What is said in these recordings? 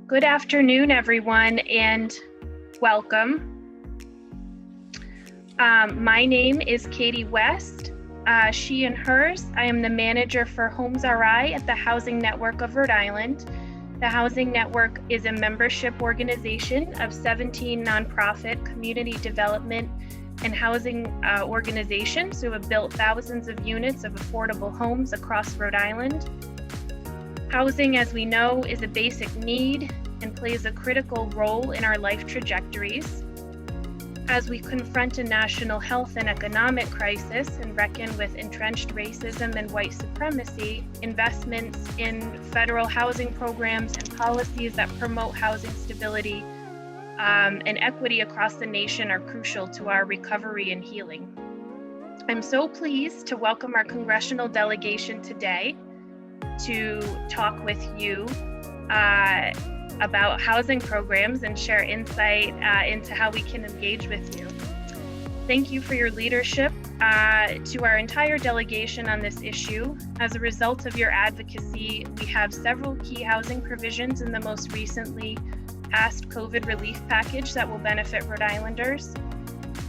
Good afternoon, everyone, and welcome. My name is Katie West, she and hers. I am the manager for Homes RI at the Housing Network of Rhode Island. The Housing Network is a membership organization of 17 nonprofit community development and housing organizations who have built thousands of units of affordable homes across Rhode Island. Housing, as we know, is a basic need and plays a critical role in our life trajectories. As we confront a national health and economic crisis and reckon with entrenched racism and white supremacy, investments in federal housing programs and policies that promote housing stability and equity across the nation are crucial to our recovery and healing. I'm so pleased to welcome our congressional delegation today to talk with you about housing programs and share insight into how we can engage with you. Thank you for your leadership to our entire delegation on this issue. As a result of your advocacy, we have several key housing provisions in the most recently passed COVID relief package that will benefit Rhode Islanders.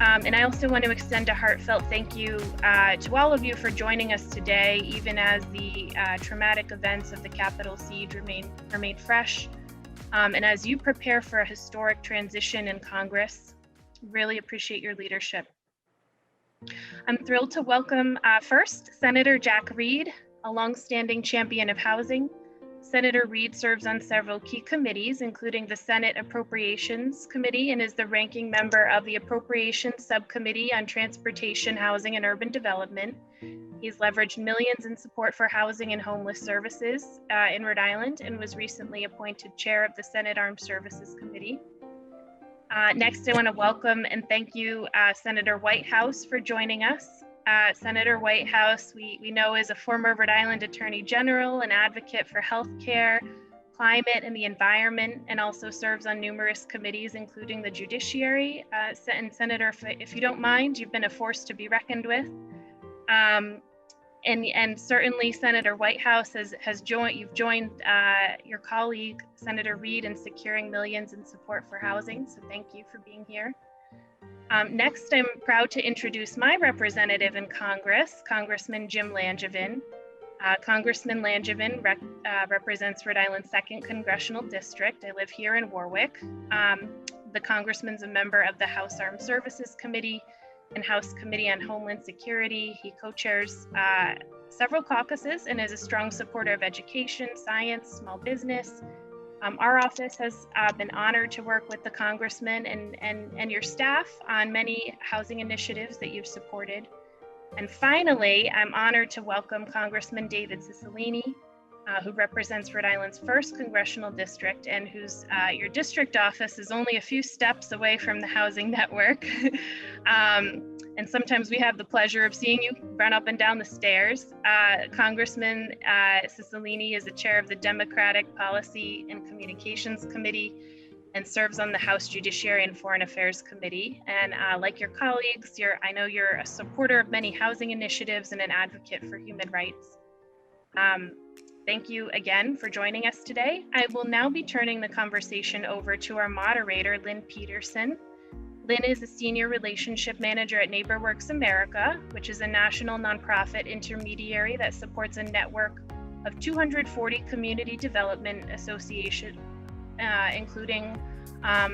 And I also want to extend a heartfelt thank you to all of you for joining us today, even as the traumatic events of the Capitol siege remain fresh. And as you prepare for a historic transition in Congress, really appreciate your leadership. I'm thrilled to welcome first Senator Jack Reed, a longstanding champion of housing. Senator Reed serves on several key committees, including the Senate Appropriations Committee, and is the ranking member of the Appropriations Subcommittee on Transportation, Housing, and Urban Development. He's leveraged millions in support for housing and homeless services in Rhode Island and was recently appointed chair of the Senate Armed Services Committee. Next, I want to welcome and thank you, Senator Whitehouse, for joining us. Senator Whitehouse, we know, is a former Rhode Island Attorney General and advocate for healthcare, climate, and the environment, and also serves on numerous committees, including the Judiciary. And Senator, if you don't mind, you've been a force to be reckoned with. And certainly Senator Whitehouse you've joined your colleague, Senator Reed, in securing millions in support for housing. So thank you for being here. Next, I'm proud to introduce my representative in Congress, Congressman Jim Langevin. Congressman Langevin represents Rhode Island's 2nd Congressional District. I live here in Warwick. The Congressman's a member of the House Armed Services Committee and House Committee on Homeland Security. He co-chairs several caucuses and is a strong supporter of education, science, small business. Our office has been honored to work with the Congressman and your staff on many housing initiatives that you've supported. And finally, I'm honored to welcome Congressman David Cicilline, who represents Rhode Island's 1st Congressional District and whose your district office is only a few steps away from the Housing Network. And sometimes we have the pleasure of seeing you run up and down the stairs. Congressman Cicilline is the chair of the Democratic Policy and Communications Committee and serves on the House Judiciary and Foreign Affairs Committee. And like your colleagues, I know you're a supporter of many housing initiatives and an advocate for human rights. Thank you again for joining us today. I will now be turning the conversation over to our moderator, Lynn Peterson. Lynn is a senior relationship manager at NeighborWorks America, which is a national nonprofit intermediary that supports a network of 240 community development associations, including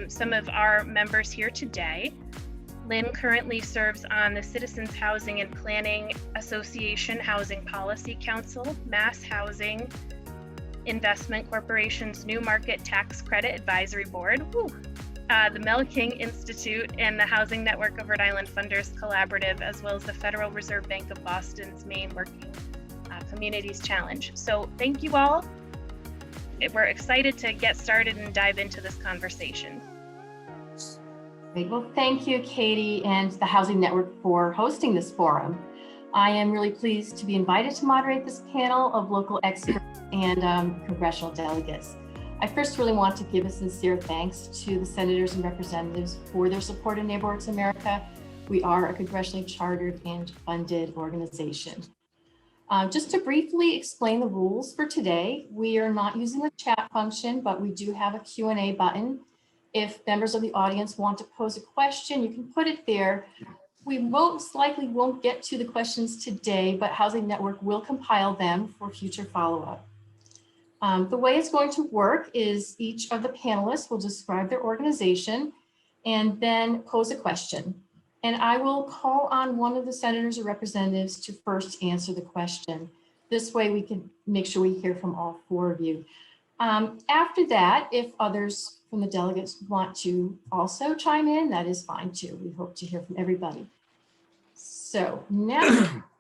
some of our members here today. Lynn currently serves on the Citizens Housing and Planning Association Housing Policy Council, Mass Housing Investment Corporation's New Market Tax Credit Advisory Board, the Mel King Institute, and the Housing Network of Rhode Island Funders Collaborative, as well as the Federal Reserve Bank of Boston's Maine Working Communities Challenge. So thank you all. We're excited to get started and dive into this conversation. Great. Well, thank you, Katie, and the Housing Network for hosting this forum. I am really pleased to be invited to moderate this panel of local experts and congressional delegates. I first really want to give a sincere thanks to the senators and representatives for their support in NeighborWorks America. We are a congressionally chartered and funded organization. Just to briefly explain the rules for today, we are not using the chat function, but we do have a Q&A button. If members of the audience want to pose a question, you can put it there. We most likely won't get to the questions today, but Housing Network will compile them for future follow-up. The way it's going to work is each of the panelists will describe their organization and then pose a question. And I will call on one of the senators or representatives to first answer the question. This way we can make sure we hear from all four of you. After that, if others from the delegates want to also chime in, that is fine too. We hope to hear from everybody. So now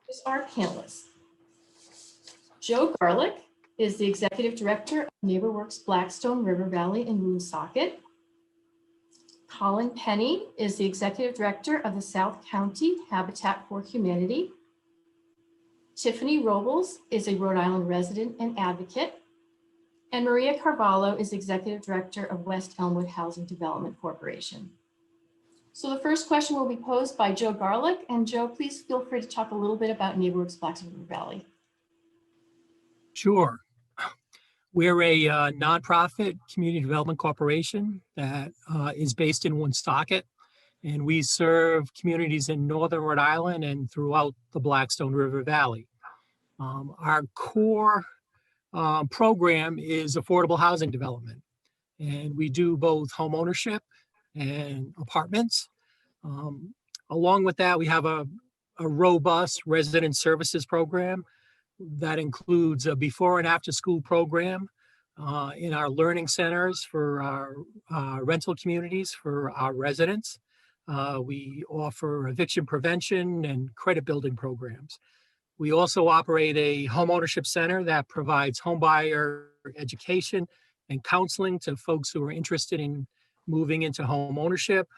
is our panelists. Joe Garlick is the Executive Director of NeighborWorks Blackstone River Valley in Woonsocket. Colin Penny is the Executive Director of the South County Habitat for Humanity. Tiffany Robles is a Rhode Island resident and advocate. And Maria Carvalho is Executive Director of West Elmwood Housing Development Corporation. So the first question will be posed by Joe Garlick. And Joe, please feel free to talk a little bit about NeighborWorks Blackstone River Valley. Sure. We're a nonprofit community development corporation that is based in Woonsocket, and we serve communities in northern Rhode Island and throughout the Blackstone River Valley. Our core program is affordable housing development, and we do both home ownership and apartments. Along with that, we have a robust resident services program that includes a before and after school program in our learning centers for our rental communities for our residents. We offer eviction prevention and credit building programs. We also operate a home ownership center that provides home buyer education and counseling to folks who are interested in moving into home ownership.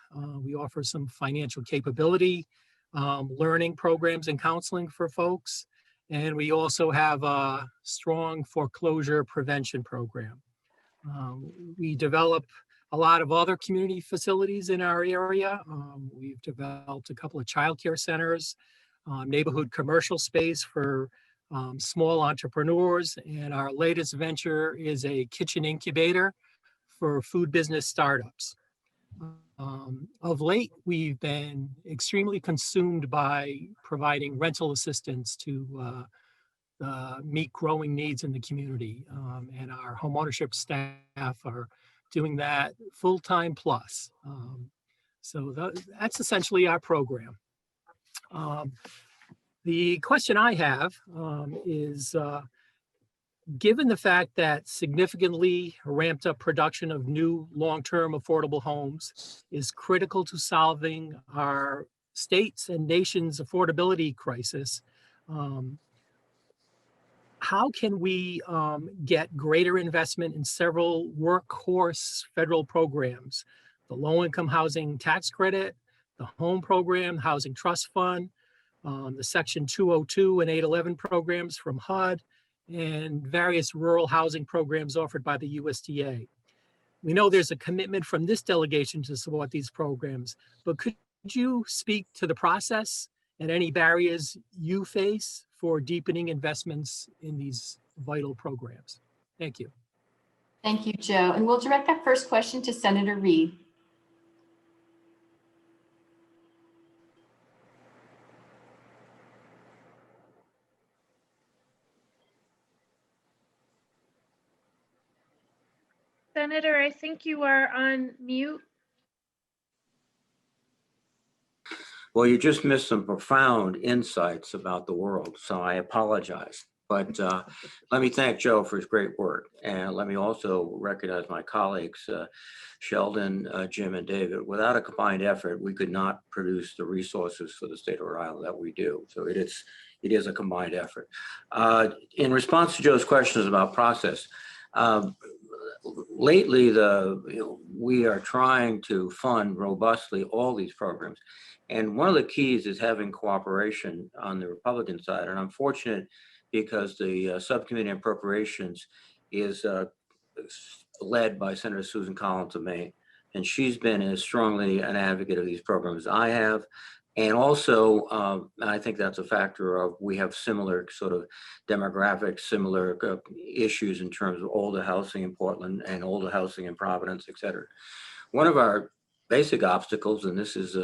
We offer some financial capability, learning programs and counseling for folks. And we also have a strong foreclosure prevention program. We develop a lot of other community facilities in our area. We've developed a couple of childcare centers, neighborhood commercial space for small entrepreneurs. And our latest venture is a kitchen incubator for food business startups. Of late, we've been extremely consumed by providing rental assistance to meet growing needs in the community. And our homeownership staff are doing that full-time plus. So that's essentially our program. The question I have is, given the fact that significantly ramped up production of new long-term affordable homes is critical to solving our state's and nation's affordability crisis, how can we get greater investment in several workhorse federal programs? The low-income housing tax credit, the home program, housing trust fund, the Section 202 and 811 programs from HUD, and various rural housing programs offered by the USDA. We know there's a commitment from this delegation to support these programs, but could you speak to the process and any barriers you face for deepening investments in these vital programs? Thank you. Thank you, Joe. And we'll direct that first question to Senator Reed. Senator, I think you are on mute. Well, you just missed some profound insights about the world, so I apologize. But let me thank Joe for his great work. And let me also recognize my colleagues, Sheldon, Jim, and David. Without a combined effort, we could not produce the resources for the state of Rhode Island that we do. So it is a combined effort. In response to Joe's questions about process, lately, we are trying to fund robustly all these programs. And one of the keys is having cooperation on the Republican side. And I'm fortunate because the Subcommittee on Appropriations is led by Senator Susan Collins of Maine. And she's been as strongly an advocate of these programs as I have. And also, I think that's a factor of we have similar sort of demographics, similar issues in terms of older housing in Portland and older housing in Providence, et cetera. One of our basic obstacles, and this is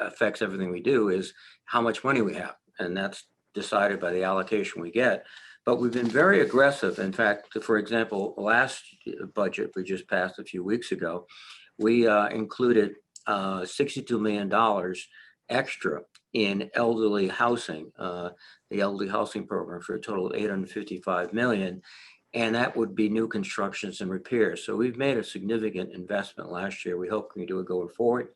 affects everything we do, is how much money we have. And that's decided by the allocation we get. But we've been very aggressive. In fact, for example, last budget we just passed a few weeks ago, we included $62 million extra in elderly housing, the elderly housing program, for a total of $855 million. And that would be new constructions and repairs. So we've made a significant investment last year. We hope we can do it going forward.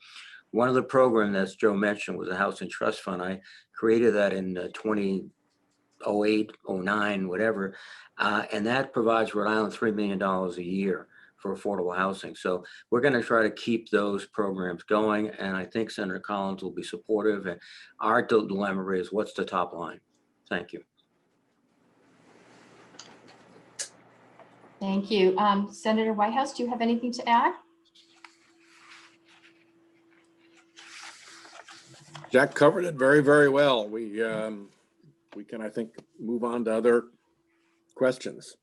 One of the programs that Joe mentioned was a housing trust fund. I created that in 2008, 09, whatever. And that provides Rhode Island $3 million a year for affordable housing. So we're going to try to keep those programs going. And I think Senator Collins will be supportive. And our dilemma is, what's the top line? Thank you. Thank you. Senator Whitehouse, do you have anything to add? Jack covered it very, very well. We can, I think, move on to other questions.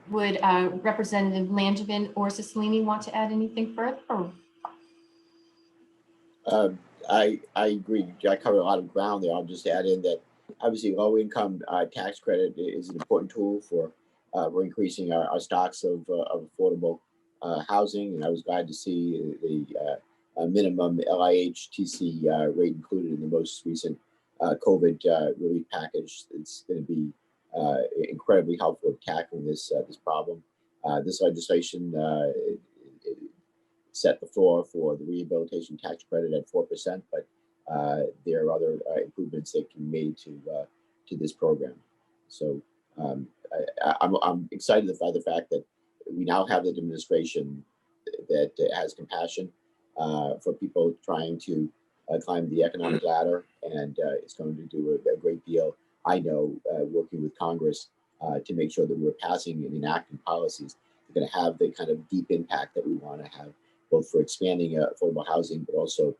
Would Representative Langevin or Cicilline want to add anything further? I agree. Jack covered a lot of ground there. I'll just add in that obviously low income tax credit is an important tool for increasing our stocks of affordable housing. And I was glad to see the minimum LIHTC rate included in the most recent COVID relief package. It's going to be incredibly helpful in tackling this problem. This legislation set the floor for the rehabilitation tax credit at 4%, but there are other improvements that can be made to this program. So I'm excited by the fact that we now have an administration that has compassion for people trying to climb the economic ladder, and it's going to do a great deal, I know, working with Congress to make sure that we're passing and enacting policies that are going to have the kind of deep impact that we want to have, both for expanding affordable housing, but also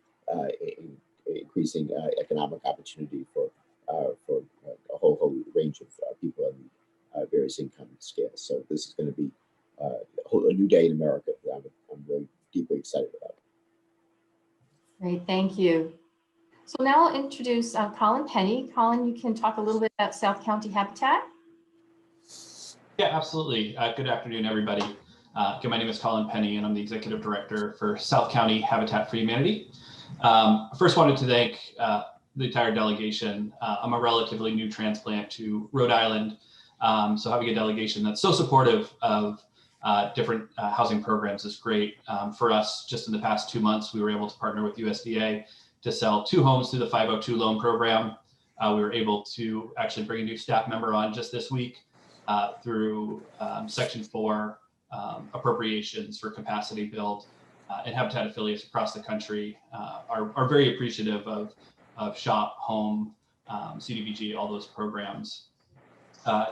increasing economic opportunity for a whole range of people in various income scales. So this is going to be a new day in America that I'm really deeply excited about. Great, thank you. So now I'll introduce Colin Penny. Colin, you can talk a little bit about South County Habitat. Yeah, absolutely. Good afternoon, everybody. My name is Colin Penny, and I'm the Executive Director for South County Habitat for Humanity. First wanted to thank the entire delegation. I'm a relatively new transplant to Rhode Island, so having a delegation that's so supportive of different housing programs is great. For us, just in the past 2 months, we were able to partner with USDA to sell 2 homes through the 502 loan program. We were able to actually bring a new staff member on just this week through Section 4 appropriations for capacity build, and Habitat affiliates across the country are very appreciative of SHOP, home, CDBG, all those programs.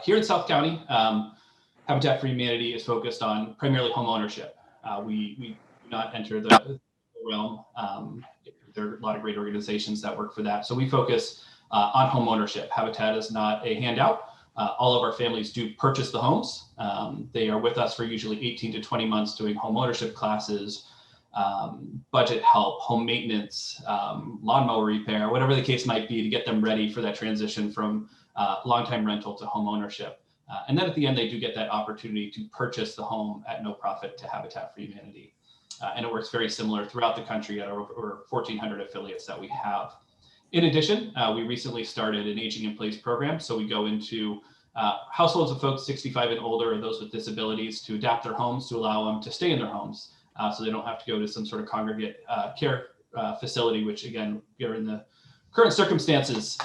Here in South County, Habitat for Humanity is focused on primarily home ownership. We do not enter the realm. There are a lot of great organizations that work for that. So we focus on home ownership. Habitat is not a handout. All of our families do purchase the homes. They are with us for usually 18 to 20 months doing home ownership classes, budget help, home maintenance, lawnmower repair, whatever the case might be, to get them ready for that transition from long-time rental to home ownership. And then at the end, they do get that opportunity to purchase the home at no profit to Habitat for Humanity. And it works very similar throughout the country at over 1,400 affiliates that we have. In addition, we recently started an aging in place program. So we go into households of folks 65 and older, or those with disabilities, to adapt their homes to allow them to stay in their homes, so they don't have to go to some sort of congregate care facility, which again, given the current circumstances,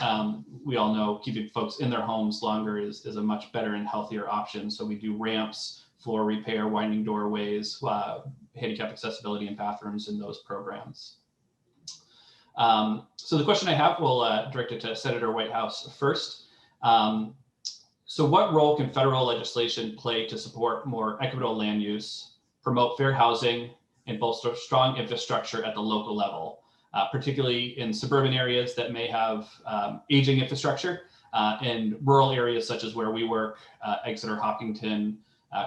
we all know keeping folks in their homes longer is a much better and healthier option. So we do ramps, floor repair, winding doorways, handicap accessibility in bathrooms in those programs. So the question I have, we'll direct it to Senator Whitehouse first. So what role can federal legislation play to support more equitable land use, promote fair housing, and bolster strong infrastructure at the local level, particularly in suburban areas that may have aging infrastructure, and rural areas such as where we work, Exeter, Hopkinton,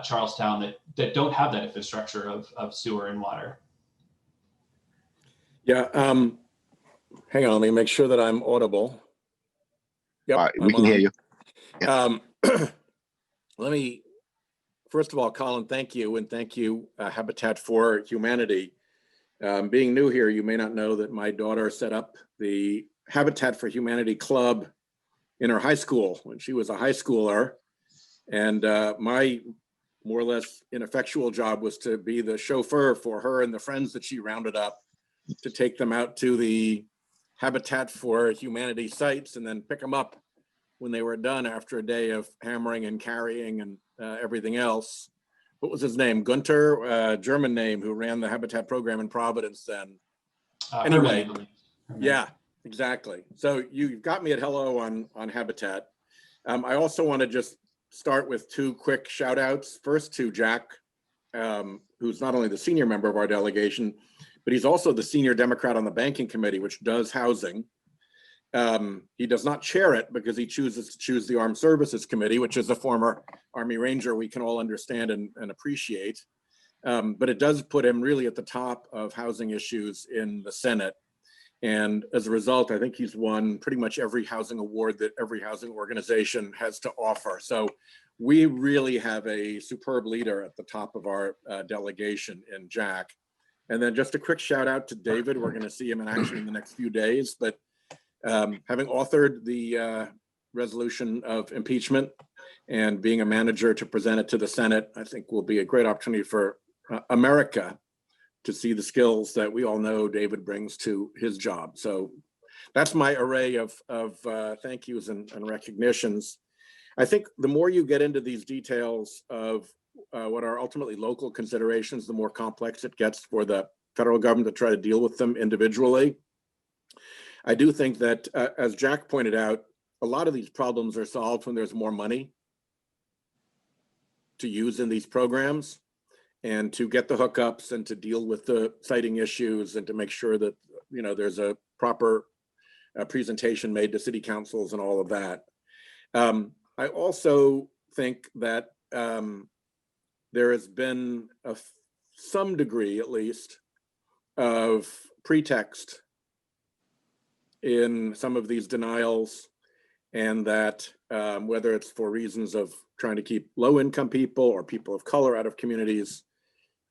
Charlestown, that don't have that infrastructure of sewer and water. Yeah, hang on, let me make sure that I'm audible. Yep, We can hear you. Let me, first of all, Colin, thank you, and thank you, Habitat for Humanity. Being new here, you may not know that my daughter set up the Habitat for Humanity Club in her high school when she was a high schooler. And my more or less ineffectual job was to be the chauffeur for her and the friends that she rounded up to take them out to the Habitat for Humanity sites and then pick them up when they were done after a day of hammering and carrying and everything else. What was his name? Gunter, German name, who ran the Habitat program in Providence then. Anyway, yeah, exactly. So you've got me at hello on Habitat. I also want to just start with two quick shout outs. First to Jack, who's not only the senior member of our delegation, but he's also the senior Democrat on the banking committee, which does housing. He does not chair it because he chooses to choose the Armed Services Committee, which is a former Army Ranger we can all understand and appreciate. But it does put him really at the top of housing issues in the Senate. And as a result, I think he's won pretty much every housing award that every housing organization has to offer. So we really have a superb leader at the top of our delegation in Jack. And then just a quick shout out to David. We're going to see him in action in the next few days. But having authored the resolution of impeachment and being a manager to present it to the Senate, I think will be a great opportunity for America to see the skills that we all know David brings to his job. So that's my array of thank yous and recognitions. I think the more you get into these details of what are ultimately local considerations, the more complex it gets for the federal government to try to deal with them individually. I do think that, as Jack pointed out, a lot of these problems are solved when there's more money to use in these programs and to get the hookups and to deal with the siting issues and to make sure that, you know, there's a proper presentation made to city councils and all of that. I also think that there has been some degree, at least, of pretext in some of these denials, and that whether it's for reasons of trying to keep low-income people or people of color out of communities,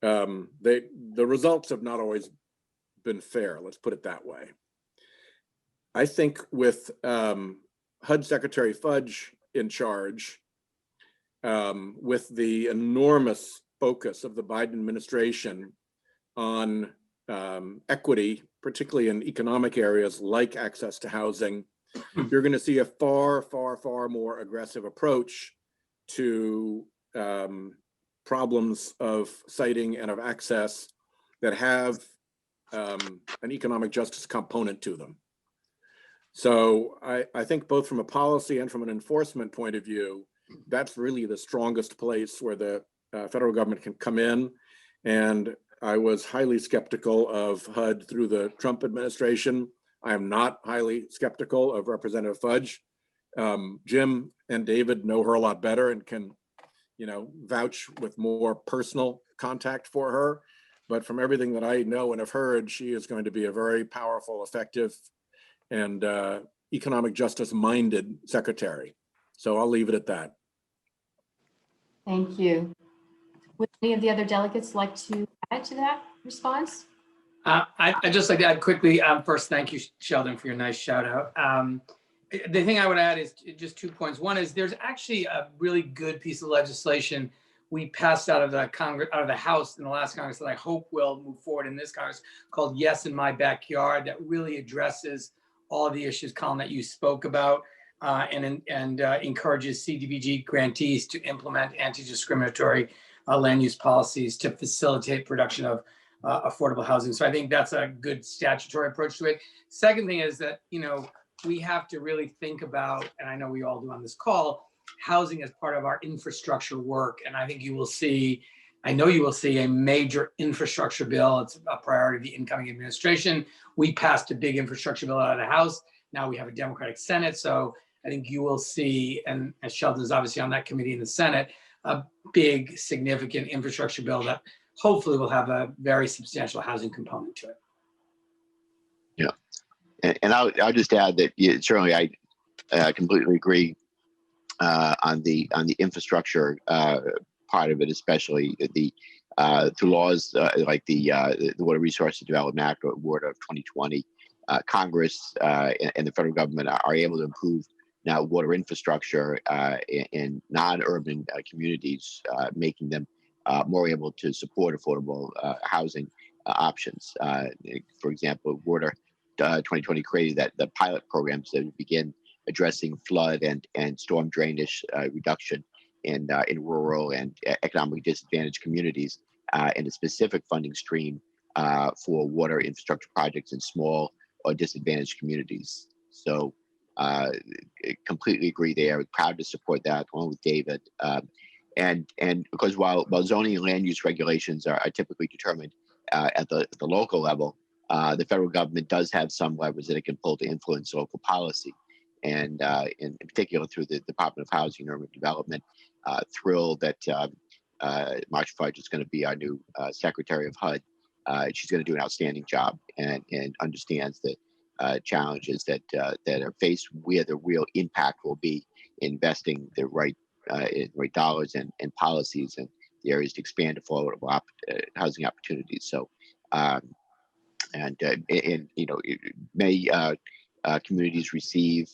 the results have not always been fair, let's put it that way. I think with HUD Secretary Fudge in charge, with the enormous focus of the Biden administration on equity, particularly in economic areas like access to housing, you're going to see a far, far, far more aggressive approach to problems of siting and of access that have an economic justice component to them. So I think both from a policy and from an enforcement point of view, that's really the strongest place where the federal government can come in. And I was highly skeptical of HUD through the Trump administration. I am not highly skeptical of Representative Fudge. Jim and David know her a lot better and can, you know, vouch with more personal contact for her. But from everything that I know and have heard, she is going to be a very powerful, effective, and economic justice minded secretary. So I'll leave it at that. Thank you. Would any of the other delegates like to add to that response? I'd just like to add quickly. First, thank you, Sheldon, for your nice shout out. The thing I would add is just 2 points. One is there's actually a really good piece of legislation we passed out of the Congress, out of the House in the last Congress that I hope will move forward in this Congress, called Yes in My Backyard, that really addresses all of the issues, Colin, that you spoke about, and encourages CDBG grantees to implement anti-discriminatory land use policies to facilitate production of affordable housing. So I think that's a good statutory approach to it. Second thing is that, you know, we have to really think about, and I know we all do on this call, housing as part of our infrastructure work. And I think you will see I know you will see a major infrastructure bill. It's a priority of the incoming administration. We passed a big infrastructure bill out of the House. Now we have a Democratic Senate. So I think you will see, and as Sheldon is obviously on that committee in the Senate, a big, significant infrastructure bill that hopefully will have a very substantial housing component to it. Yeah, and I'll just add that certainly I completely agree on the infrastructure part of it, especially through laws like the Water Resources Development Act or WARD of 2020. Congress and the federal government are able to improve now water infrastructure in non-urban communities, making them more able to support affordable housing options. For example, Water 2020 created the pilot programs that begin addressing flood and storm drainage reduction in rural and economically disadvantaged communities, and a specific funding stream for water infrastructure projects in small or disadvantaged communities. So completely agree there. Proud to support that along with David. And because while zoning and land use regulations are typically determined at the local level, the federal government does have some levers that it can pull to influence local policy. And in particular through the Department of Housing and Urban Development. Thrilled that Marcia Fudge is going to be our new Secretary of HUD. She's going to do an outstanding job and understands the challenges that are faced, where the real impact will be investing the right dollars and policies and the areas to expand affordable housing opportunities. So, and you know, may communities receive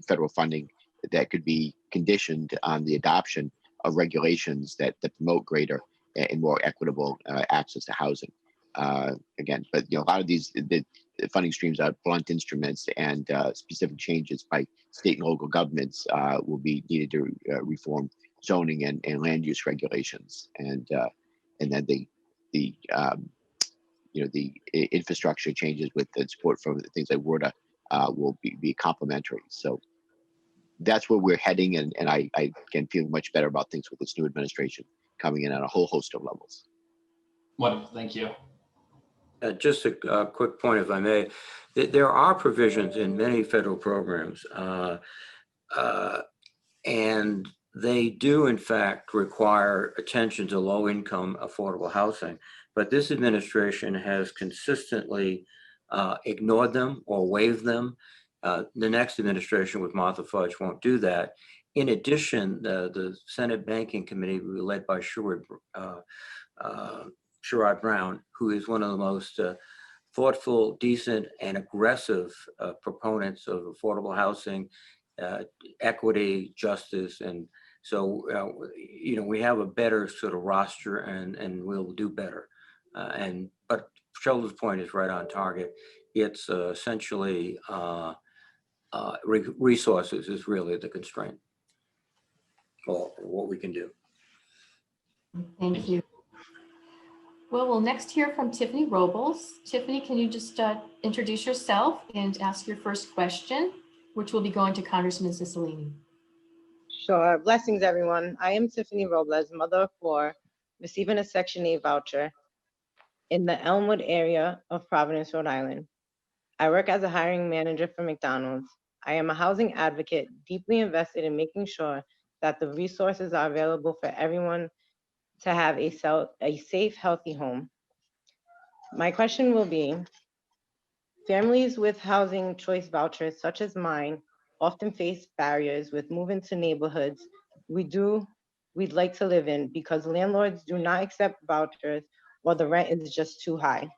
federal funding that could be conditioned on the adoption of regulations that promote greater and more equitable access to housing. Again, but you know, a lot of these the funding streams are blunt instruments, and specific changes by state and local governments will be needed to reform zoning and land use regulations, and then the you know, the infrastructure changes with the support from things like water will be complementary. So that's where we're heading, and I can feel much better about things with this new administration coming in on a whole host of levels. Wonderful, thank you. Just a quick point, if I may. There are provisions in many federal programs, and they do, in fact, require attention to low-income affordable housing. But this administration has consistently ignored them or waived them. The next administration with Martha Fudge won't do that. In addition, the Senate Banking Committee, led by Sherrod Brown, who is one of the most thoughtful, decent, and aggressive proponents of affordable housing, equity, justice, and so you know, we have a better sort of roster, and we'll do better. But Sheldon's point is right on target. It's essentially resources is really the constraint, or what we can do. Thank you. Well, we'll next hear from Tiffany Robles. Tiffany, can you just introduce yourself and ask your first question, which will be going to Congressman Cicilline. Sure. Blessings, everyone. I am Tiffany Robles, mother of four, receiving a Section 8 voucher in the Elmwood area of Providence, Rhode Island. I work as a hiring manager for McDonald's. I am a housing advocate, deeply invested in making sure that the resources are available for everyone to have a safe, healthy home. My question will be, families with housing choice vouchers, such as mine, often face barriers with moving to neighborhoods we'd like to live in because landlords do not accept vouchers or the rent is just too high.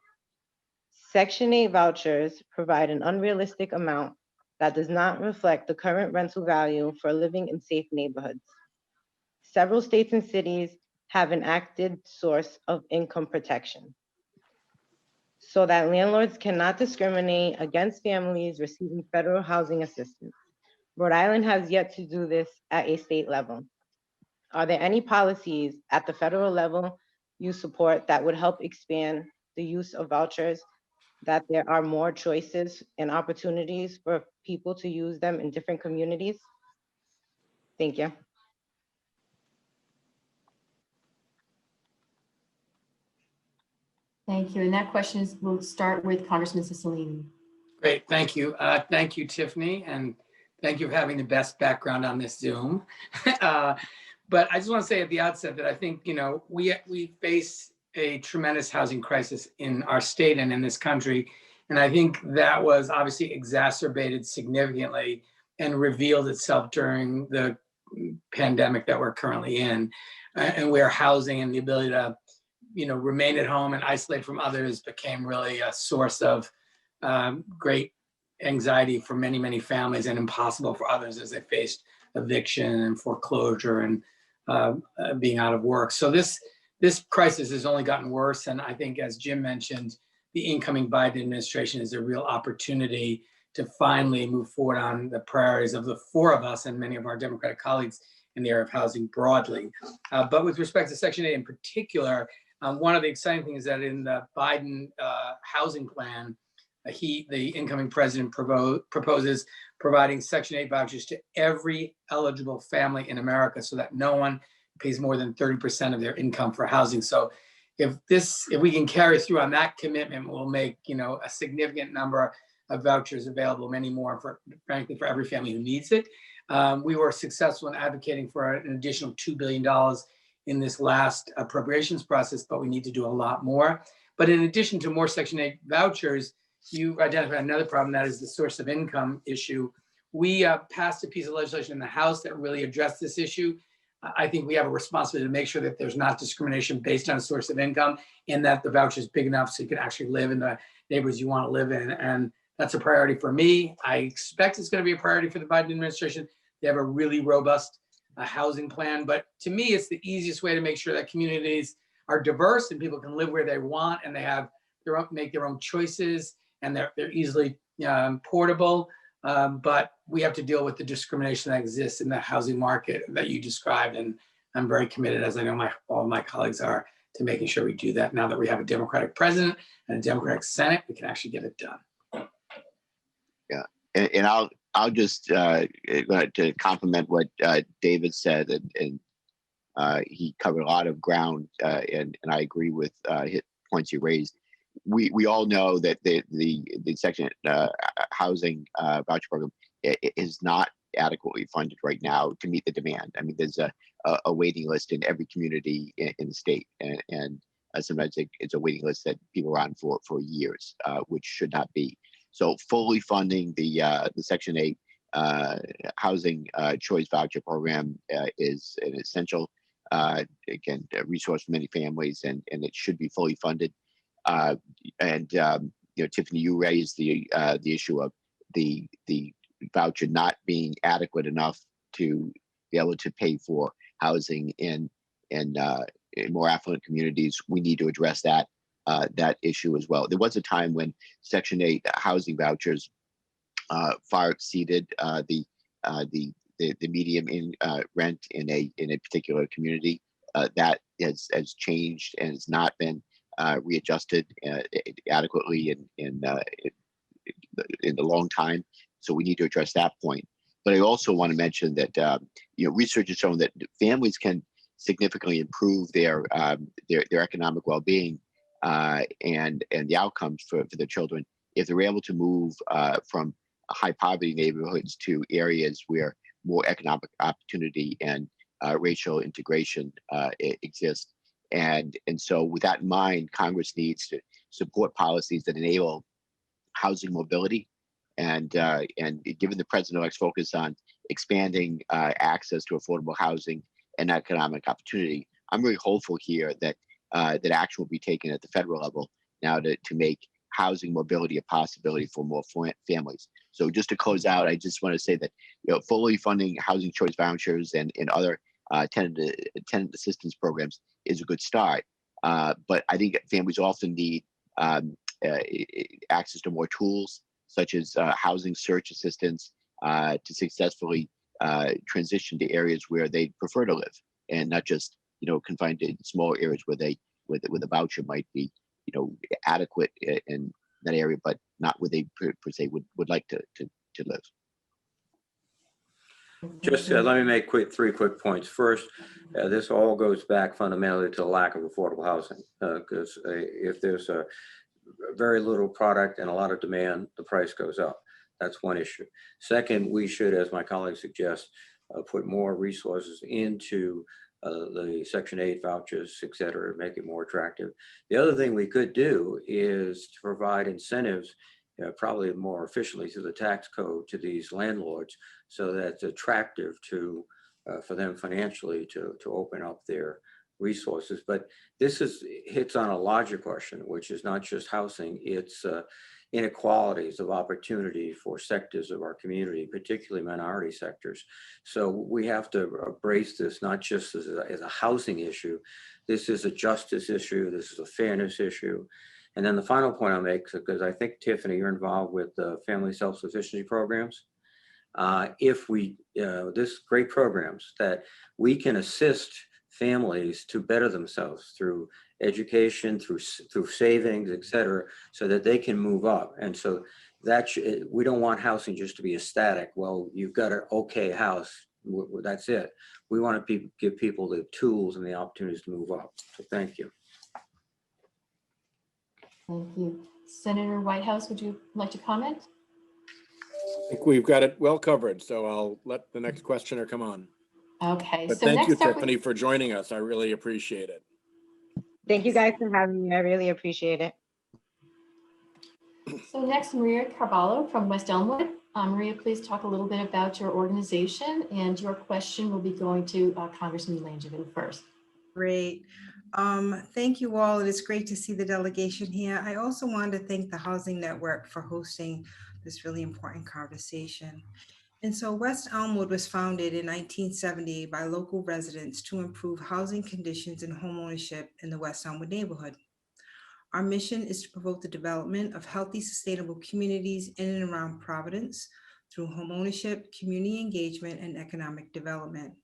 Section 8 vouchers provide an unrealistic amount that does not reflect the current rental value for living in safe neighborhoods. Several states and cities have an acted source of income protection so that landlords cannot discriminate against families receiving federal housing assistance. Rhode Island has yet to do this at a state level. Are there any policies at the federal level you support that would help expand the use of vouchers, that there are more choices and opportunities for people to use them in different communities? Thank you. Thank you. And that question is, we'll start with Congressman Cicilline. Great, thank you. Thank you, Tiffany, and thank you for having the best background on this Zoom. But I just want to say at the outset that I think, we face a tremendous housing crisis in our state and in this country. And I think that was obviously exacerbated significantly and revealed itself during the pandemic that we're currently in, and where housing and the ability to, remain at home and isolate from others became really a source of great anxiety for many, many families, and impossible for others as they faced eviction and foreclosure and being out of work. So this crisis has only gotten worse. And I think, as Jim mentioned, the incoming Biden administration is a real opportunity to finally move forward on the priorities of the four of us and many of our Democratic colleagues in the area of housing broadly. But with respect to Section 8 in particular, one of the exciting things is that in the Biden housing plan, the incoming president proposes providing Section 8 vouchers to every eligible family in America, so that no one pays more than 30% of their income for housing. So if we can carry through on that commitment, we'll make a significant number of vouchers available, many more, frankly, for every family who needs it. We were successful in advocating for an additional $2 billion in this last appropriations process, but we need to do a lot more. But in addition to more Section 8 vouchers, you identified another problem, that is the source of income issue. We passed a piece of legislation in the House that really addressed this issue. I think we have a responsibility to make sure that there's not discrimination based on a source of income, and that the voucher is big enough so you can actually live in the neighborhoods you want to live in. And that's a priority for me. I expect it's going to be a priority for the Biden administration. They have a really robust housing plan. But to me, it's the easiest way to make sure that communities are diverse and people can live where they want, and they have make their own choices, and they're easily portable. But we have to deal with the discrimination that exists in the housing market that you described. And I'm very committed, as I know all my colleagues are, to making sure we do that. Now that we have a Democratic president and a Democratic Senate, we can actually get it done. Yeah, and I'll just to compliment what David said, and he covered a lot of ground, and I agree with his points he raised. We all know that the Section housing voucher program is not adequately funded right now to meet the demand. I mean, there's a waiting list in every community in the state, and sometimes it's a waiting list that people are on for years, which should not be. So fully funding the Section 8 housing choice voucher program is an essential, again, a resource for many families, and it should be fully funded. Tiffany, you raised the issue of the voucher not being adequate enough to be able to pay for housing in more affluent communities. We need to address that issue as well. There was a time when Section 8 housing vouchers far exceeded the median in rent in a particular community. That has changed and has not been readjusted adequately in a long time. So we need to address that point. But I also want to mention that research has shown that families can significantly improve their economic well-being and the outcomes for their children if they're able to move from high poverty neighborhoods to areas where more economic opportunity and racial integration exists. And so with that in mind, Congress needs to support policies that enable housing mobility. And given the president-elect's focus on expanding access to affordable housing and economic opportunity, I'm really hopeful here that action will be taken at the federal level now to make housing mobility a possibility for more families. So just to close out, I just want to say that fully funding housing choice vouchers and other tenant assistance programs is a good start. But I think families often need access to more tools, such as housing search assistance, to successfully transition to areas where they prefer to live, and not just confined to small areas where the voucher might be adequate in that area, but not where they per se would like to live. Just let me make three quick points. First, this all goes back fundamentally to the lack of affordable housing, because if there's a very little product and a lot of demand, the price goes up. That's one issue. Second, we should, as my colleagues suggest, put more resources into the Section 8 vouchers, et cetera, make it more attractive. The other thing we could do is to provide incentives, probably more efficiently through the tax code, to these landlords, so that it's attractive to for them financially to open up their resources. But this hits on a larger question, which is not just housing, it's inequalities of opportunity for sectors of our community, particularly minority sectors. So we have to embrace this not just as a housing issue. This is a justice issue. This is a fairness issue. And then the final point I'll make, because I think, Tiffany, you're involved with the family self-sufficiency programs. This great programs that we can assist families to better themselves through education, through savings, et cetera, so that they can move up. And so that we don't want housing just to be a static. Well, you've got an okay house, that's it. We want to give people the tools and the opportunities to move up. So thank you. Thank you. Senator Whitehouse, would you like to comment? I think we've got it well covered, so I'll let the next questioner come on. Okay. But So thank you, next up, Tiffany, for joining us. I really appreciate it. Thank you guys for having me. I really appreciate it. So next, Maria Carvalho from West Elmwood. Maria, please talk a little bit about your organization, and your question will be going to Congressman Langevin first. Great. Thank you all. It is great to see the delegation here. I also wanted to thank the Housing Network for hosting this really important conversation. And so West Elmwood was founded in 1970 by local residents to improve housing conditions and homeownership in the West Elmwood neighborhood. Our mission is to promote the development of healthy, sustainable communities in and around Providence through homeownership, community engagement, and economic development.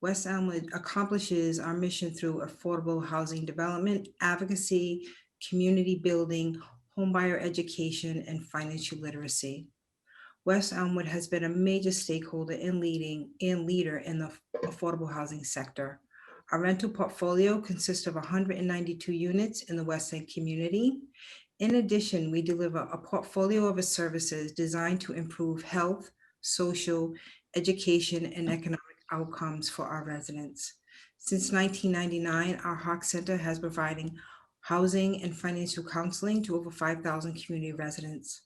West Elmwood accomplishes our mission through affordable housing development, advocacy, community building, homebuyer education, and financial literacy. West Elmwood has been a major stakeholder and leader in the affordable housing sector. Our rental portfolio consists of 192 units in the West End community. In addition, we deliver a portfolio of services designed to improve health, social, education, and economic outcomes for our residents. Since 1999, our Hawk Center has provided housing and financial counseling to over 5,000 community residents.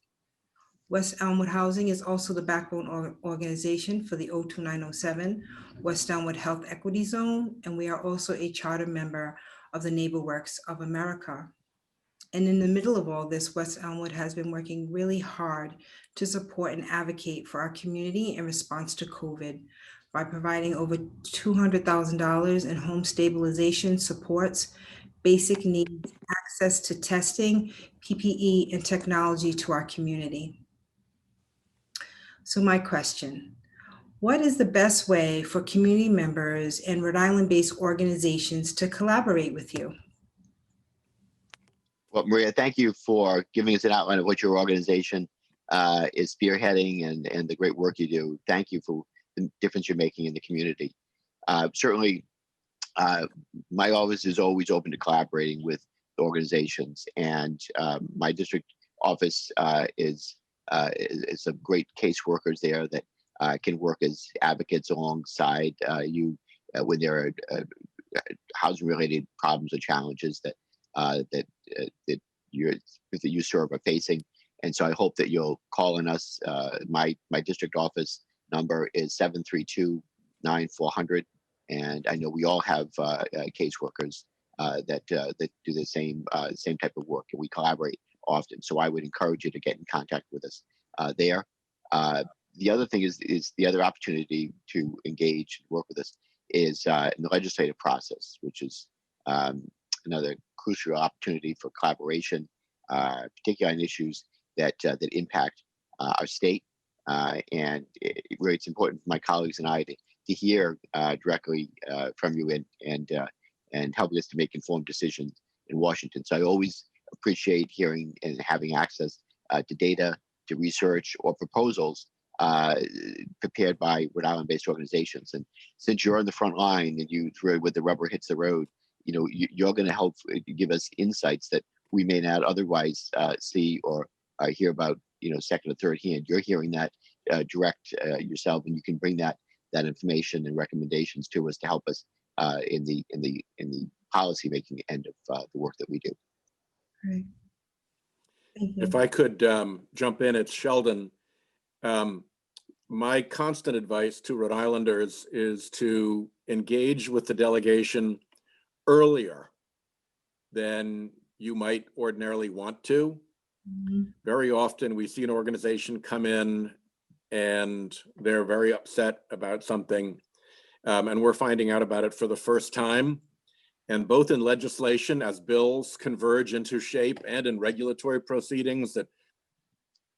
West Elmwood Housing is also the backbone organization for the 02907 West Elmwood Health Equity Zone, and we are also a charter member of the NeighborWorks of America. And in the middle of all this, West Elmwood has been working really hard to support and advocate for our community in response to COVID by providing over $200,000 in home stabilization supports, basic needs, access to testing, PPE, and technology to our community. So my question, what is the best way for community members and Rhode Island-based organizations to collaborate with you? Well, Maria, thank you for giving us an outline of what your organization is spearheading and the great work you do. Thank you for the difference you're making in the community. Certainly, my office is always open to collaborating with the organizations, and my district office is some great caseworkers there that can work as advocates alongside you when there are housing-related problems or challenges that you serve are facing. And so I hope that you'll call on us. My district office number is 732-9400, and I know we all have caseworkers that do the same type of work, and we collaborate often. So I would encourage you to get in contact with us there. The other thing is the other opportunity to engage and work with us is in the legislative process, which is another crucial opportunity for collaboration, particularly on issues that impact our state. And it's important for my colleagues and I to hear directly from you and helping us to make informed decisions in Washington. So I always appreciate hearing and having access to data, to research or proposals prepared by Rhode Island-based organizations. And since you're on the front line and you through where the rubber hits the road, you're going to help give us insights that we may not otherwise see or hear about, second or third hand. You're hearing that direct yourself, and you can bring that information and recommendations to us to help us in the policy making end of the work that we do. Great. Thank you. If I could jump in, it's Sheldon. My constant advice to Rhode Islanders is to engage with the delegation earlier than you might ordinarily want to. Mm-hmm. Very often we see an organization come in and they're very upset about something, and we're finding out about it for the first time. And both in legislation, as bills converge into shape, and in regulatory proceedings that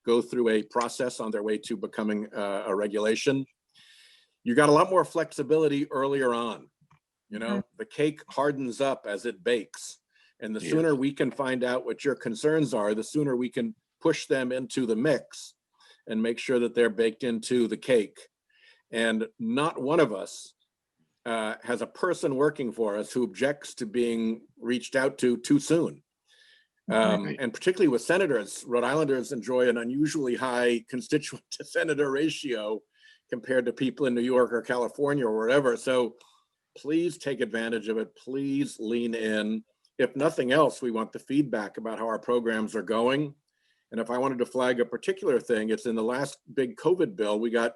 go through a process on their way to becoming a regulation, you got a lot more flexibility earlier on. The cake hardens up as it bakes. And the sooner we can find out what your concerns are, the sooner we can push them into the mix and make sure that they're baked into the cake. And not one of us has a person working for us who objects to being reached out to too soon. And particularly with senators, Rhode Islanders enjoy an unusually high constituent to senator ratio compared to people in New York or California or wherever. So please take advantage of it. Please lean in. If nothing else, we want the feedback about how our programs are going. And if I wanted to flag a particular thing, it's in the last big COVID bill, we got,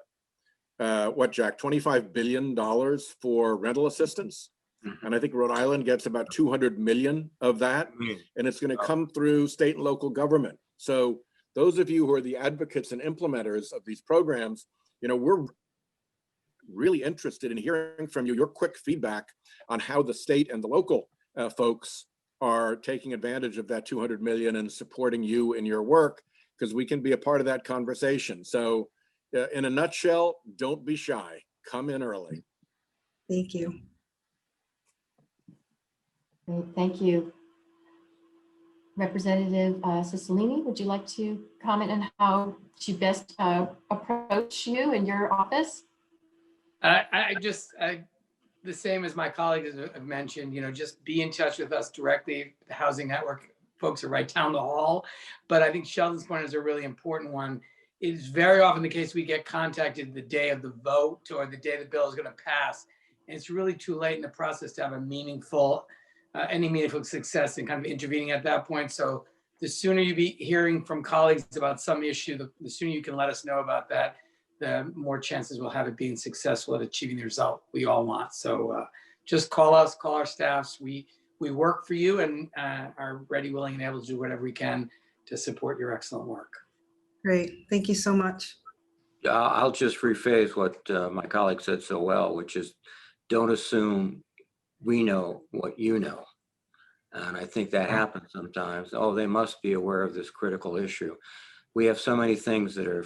Jack, $25 billion for rental assistance. And I think Rhode Island gets about 200 million of that. And it's going to come through state and local government. So those of you who are the advocates and implementers of these programs, we're really interested in hearing from you, your quick feedback on how the state and the local folks are taking advantage of that 200 million and supporting you in your work, because we can be a part of that conversation. So in a nutshell, don't be shy. Come in early. Thank you. Great, thank you. Representative Cicilline, would you like to comment on how to best approach you in your office? The same as my colleagues have mentioned, just be in touch with us directly. The Housing Network folks are right down the hall. But I think Sheldon's point is a really important one. It is very often the case we get contacted the day of the vote or the day the bill is going to pass. And it's really too late in the process to have any meaningful success in kind of intervening at that point. So the sooner you be hearing from colleagues about some issue, the sooner you can let us know about that, the more chances we'll have it being successful at achieving the result we all want. So just call us, call our staffs. We work for you and are ready, willing, and able to do whatever we can to support your excellent work. Great. Thank you so much. I'll just rephrase what my colleague said so well, which is don't assume we know what you know. And I think that happens sometimes. Oh, they must be aware of this critical issue. We have so many things that are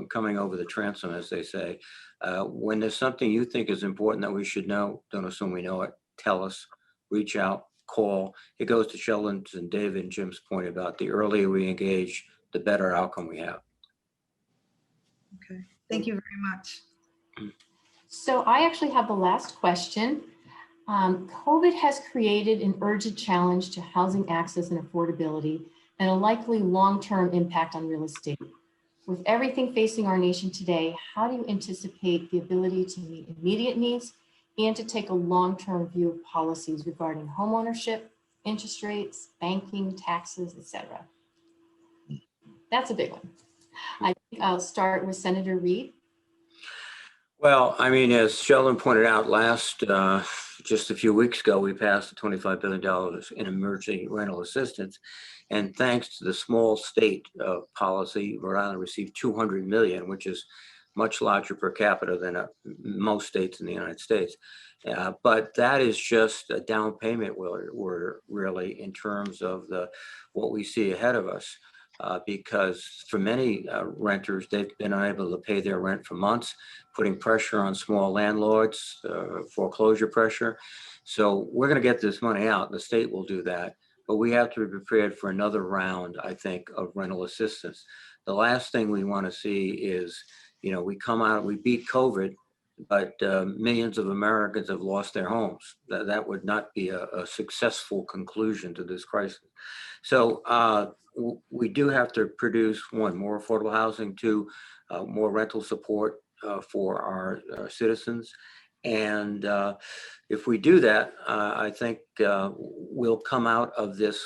coming over the transom, as they say. When there's something you think is important that we should know, don't assume we know it. Tell us, reach out, call. It goes to Sheldon's and David and Jim's point about the earlier we engage, the better outcome we have. Okay, thank you very much. So I actually have the last question. COVID has created an urgent challenge to housing access and affordability, and a likely long-term impact on real estate. With everything facing our nation today, how do you anticipate the ability to meet immediate needs and to take a long-term view of policies regarding homeownership, interest rates, banking, taxes, etc.? That's a big one. I think I'll start with Senator Reid. Well, I mean, as Sheldon pointed out just a few weeks ago, we passed $25 billion in emergency rental assistance. And thanks to the small state policy, Rhode Island received $200 million, which is much larger per capita than most states in the United States. But that is just a down payment, we're really, in terms of what we see ahead of us. Because for many renters, they've been unable to pay their rent for months, putting pressure on small landlords, foreclosure pressure. So we're going to get this money out. The state will do that. But we have to be prepared for another round, I think, of rental assistance. The last thing we want to see is we come out, we beat COVID, but millions of Americans have lost their homes. That would not be a successful conclusion to this crisis. So we do have to produce, one, more affordable housing, two, more rental support for our citizens. And if we do that, I think we'll come out of this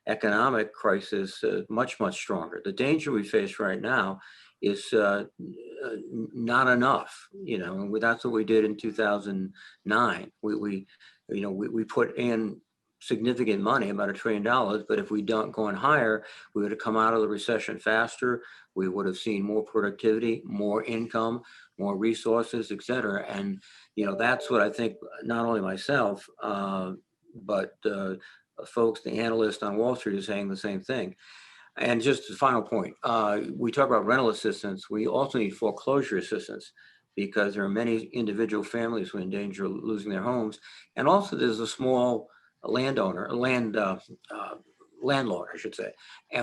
economic crisis much, much stronger. The danger we face right now is not enough, and that's what we did in 2009. We put in significant money, about $1 trillion, but if we don't go in higher, we would have come out of the recession faster. We would have seen more productivity, more income, more resources, et cetera. And, that's what I think, not only myself, but folks, the analysts on Wall Street are saying the same thing. And just the final point, we talk about rental assistance. We also need foreclosure assistance because there are many individual families who are in danger of losing their homes. And also there's a small landlord, I should say,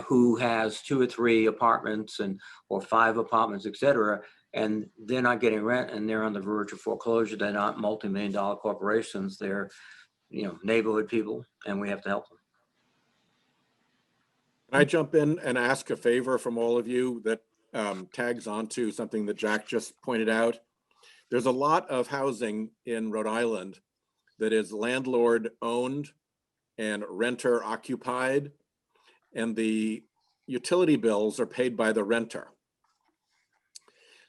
who has 2 or 3 apartments or 5 apartments, et cetera, and they're not getting rent and they're on the verge of foreclosure. They're not multi-million-dollar corporations. They're, neighborhood people, and we have to help them. Can I jump in and ask a favor from all of you that tags onto something that Jack just pointed out? There's a lot of housing in Rhode Island that is landlord owned and renter occupied, and the utility bills are paid by the renter.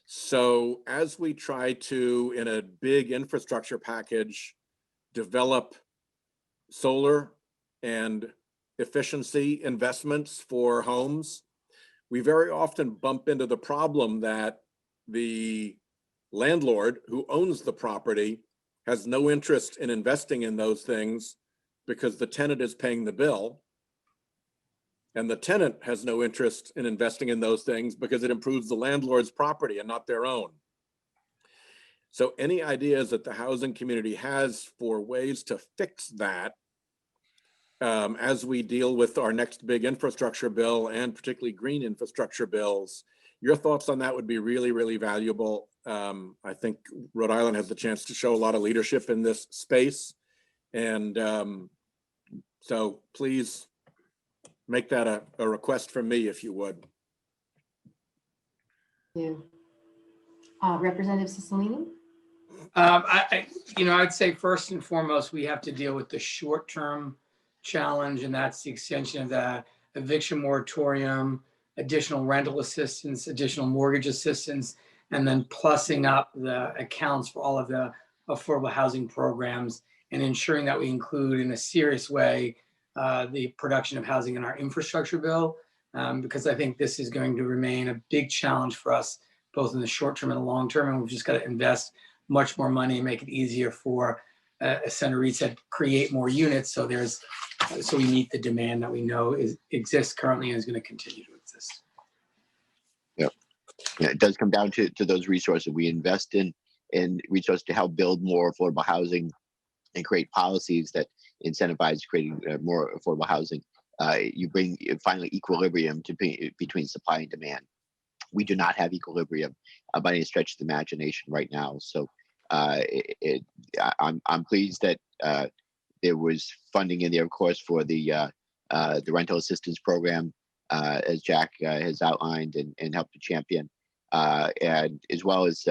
So as we try to, in a big infrastructure package, develop solar and efficiency investments for homes, we very often bump into the problem that the landlord who owns the property has no interest in investing in those things because the tenant is paying the bill. And the tenant has no interest in investing in those things because it improves the landlord's property and not their own. So any ideas that the housing community has for ways to fix that as we deal with our next big infrastructure bill, and particularly green infrastructure bills, your thoughts on that would be really, really valuable. I think Rhode Island has the chance to show a lot of leadership in this space. And so please make that a request from me, if you would. Thank you. Representative Cicilline? I'd say first and foremost, we have to deal with the short-term challenge, and that's the extension of the eviction moratorium, additional rental assistance, additional mortgage assistance, and then plussing up the accounts for all of the affordable housing programs and ensuring that we include in a serious way the production of housing in our infrastructure bill, because I think this is going to remain a big challenge for us, both in the short term and the long term, and we've just got to invest much more money and make it easier for, as Senator Reed said, create more units so we meet the demand that we know exists currently and is going to continue to exist. Yeah, it does come down to those resources. We invest in resources to help build more affordable housing and create policies that incentivize creating more affordable housing. You bring finally equilibrium between supply and demand. We do not have equilibrium by any stretch of the imagination right now. So I'm pleased that there was funding in there, of course, for the rental assistance program, as Jack has outlined and helped to champion, and as well as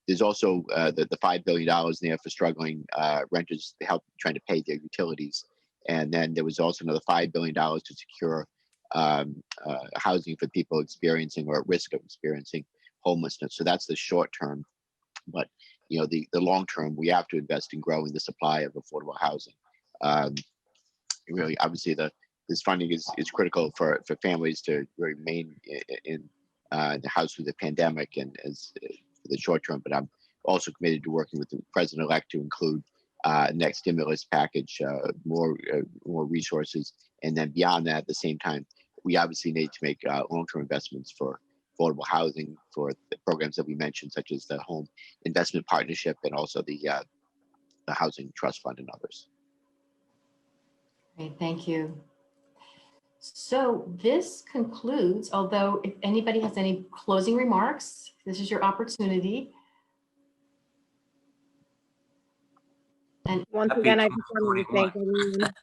there's also the $5 billion in there for struggling renters to help trying to pay their utilities. And then there was also another $5 billion to secure housing for people experiencing or at risk of experiencing homelessness. So that's the short term. But the long term, we have to invest in growing the supply of affordable housing. Really, obviously, this funding is critical for families to remain in the house through the pandemic and as for the short term. But I'm also committed to working with the president-elect to include next stimulus package, more resources, and then beyond that, at the same time, we obviously need to make long-term investments for affordable housing for the programs that we mentioned, such as the Home Investment Partnership and also the Housing Trust Fund and others. Great, thank you. So this concludes, although if anybody has any closing remarks, This is your opportunity. And Once Happy again, I just wanted to thank 2021.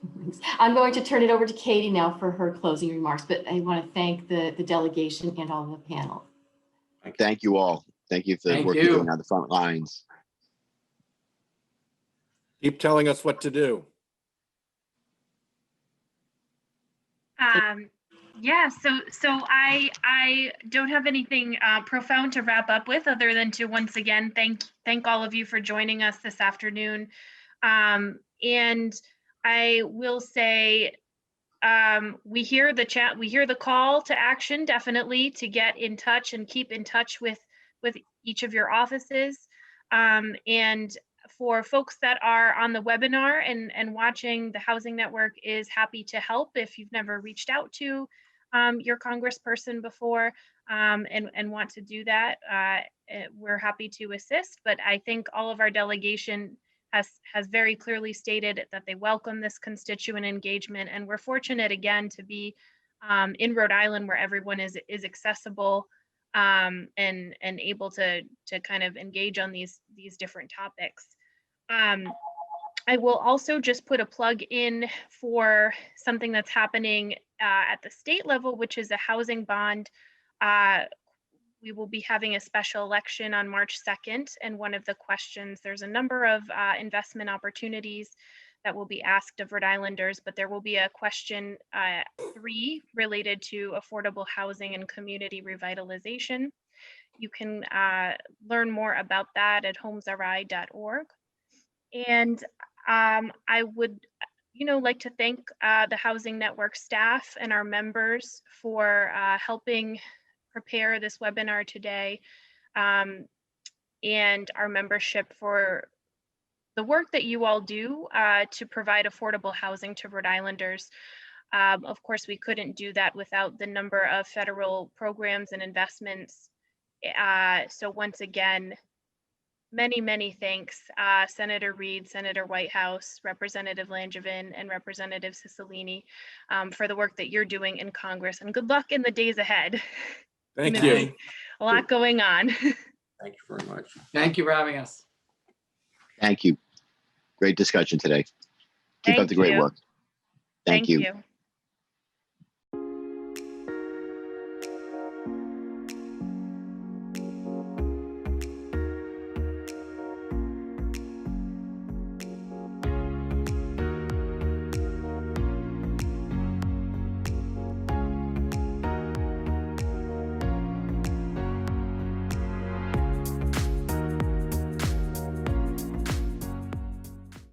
everyone. I'm going to turn it over to Katie now for her closing remarks, but I want to thank the delegation and all of the panel. Thank you all. Thank you for the Thank work you. you're doing on the front lines. Keep telling us what to do. Yeah, so I don't have anything profound to wrap up with other than to once again thank all of you for joining us this afternoon. And I will say we hear the chat, we hear the call to action, definitely to get in touch and keep in touch with each of your offices. And for folks that are on the webinar and watching, the Housing Network is happy to help if you've never reached out to your congressperson before and want to do that. We're happy to assist, but I think all of our delegation has very clearly stated that they welcome this constituent engagement, and we're fortunate again to be in Rhode Island where everyone is accessible and able to kind of engage on these different topics. I will also just put a plug in for something that's happening at the state level, which is a housing bond. We will be having a special election on March 2nd. And one of the questions, there's a number of investment opportunities that will be asked of Rhode Islanders, but there will be a question 3 related to affordable housing and community revitalization. You can learn more about that at homesri.org. And I would, like to thank the Housing Network staff and our members for helping prepare this webinar today, and our membership for the work that you all do to provide affordable housing to Rhode Islanders. Of course, we couldn't do that without the number of federal programs and investments. So once again, many thanks, Senator Reid, Senator Whitehouse, Representative Langevin, and Representative Cicilline for the work that you're doing in Congress. And good luck in the days ahead. Thank you. A lot going on. Thank you very much. Thank you for having us. Thank you. Great discussion today. Keep up Thank the great you. work. Thank you. You.